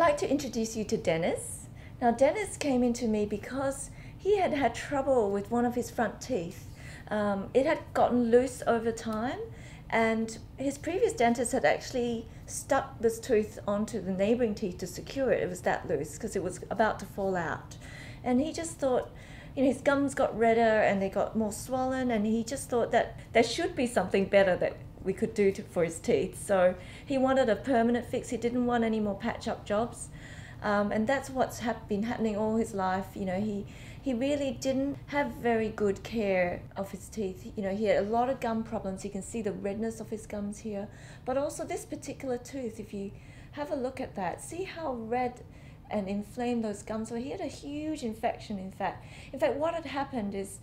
like to introduce you to Dennis. Now, Dennis came into me because he had had trouble with one of his front teeth. It had gotten loose over time, and his previous dentist had actually stuck this tooth onto the neighboring teeth to secure it. It was that loose because it was about to fall out. And he just thought, his gums got redder and they got more swollen, and he just thought that there should be something better that we could do for his teeth. So he wanted a permanent fix. He didn't want any more patch-up jobs. And that's what's been happening all his life. He really didn't have very good care of his teeth. He had a lot of gum problems. You can see the redness of his gums here. But also this particular tooth, if you have a look at that, see how red and inflamed those gums were. He had a huge infection, in fact. In fact, what had happened is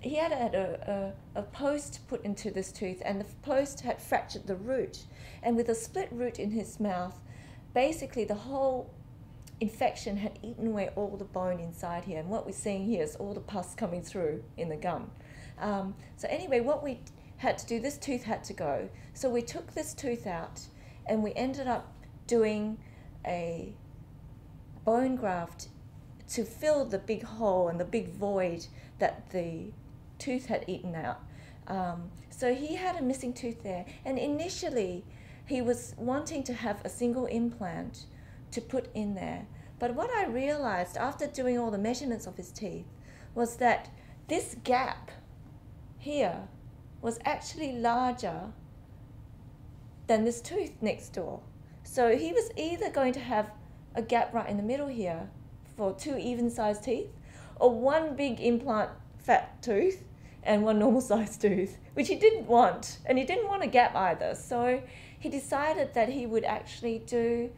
he had a post put into this tooth, and the post had fractured the root. And with a split root in his mouth, basically the whole infection had eaten away all the bone inside here. And what we're seeing here is all the pus coming through in the gum. So anyway, what we had to do, this tooth had to go. So we took this tooth out, and we ended up doing a bone graft to fill the big hole and the big void that the tooth had eaten out. So he had a missing tooth there, and initially he was wanting to have a single implant to put in there. But what I realized after doing all the measurements of his teeth was that this gap here was actually larger than this tooth next door. So he was either going to have a gap right in the middle here for two even-sized teeth, or one big implant fat tooth and one normal-sized tooth, which he didn't want, and he didn't want a gap either. So he decided that he would actually do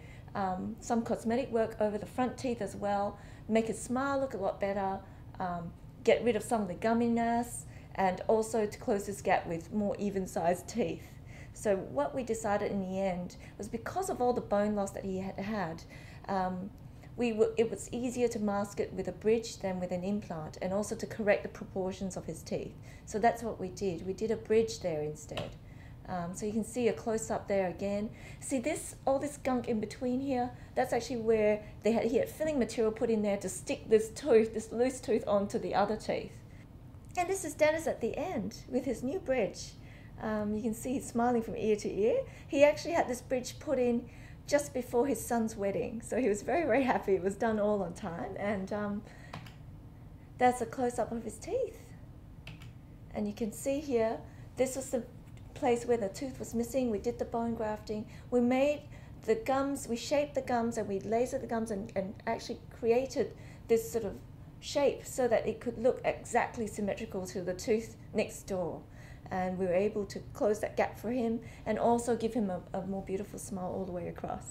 some cosmetic work over the front teeth as well, make his smile look a lot better, get rid of some of the gumminess, and also to close this gap with more even-sized teeth. So what we decided in the end was, because of all the bone loss that he had had, it was easier to mask it with a bridge than with an implant, and also to correct the proportions of his teeth. So that's what we did. We did a bridge there instead. So you can see a close-up there again. See all this gunk in between here? That's actually where he had filling material put in there to stick this loose tooth onto the other teeth. And this is Dennis at the end with his new bridge. You can see he's smiling from ear to ear. He actually had this bridge put in just before his son's wedding, so he was very, very happy. It was done all on time, and that's a close-up of his teeth. And you can see here, this was the place where the tooth was missing. We did the bone grafting. We made the gums, we shaped the gums, and we lasered the gums, and actually created this sort of shape so that it could look exactly symmetrical to the tooth next door. And we were able to close that gap for him, and also give him a more beautiful smile all the way across.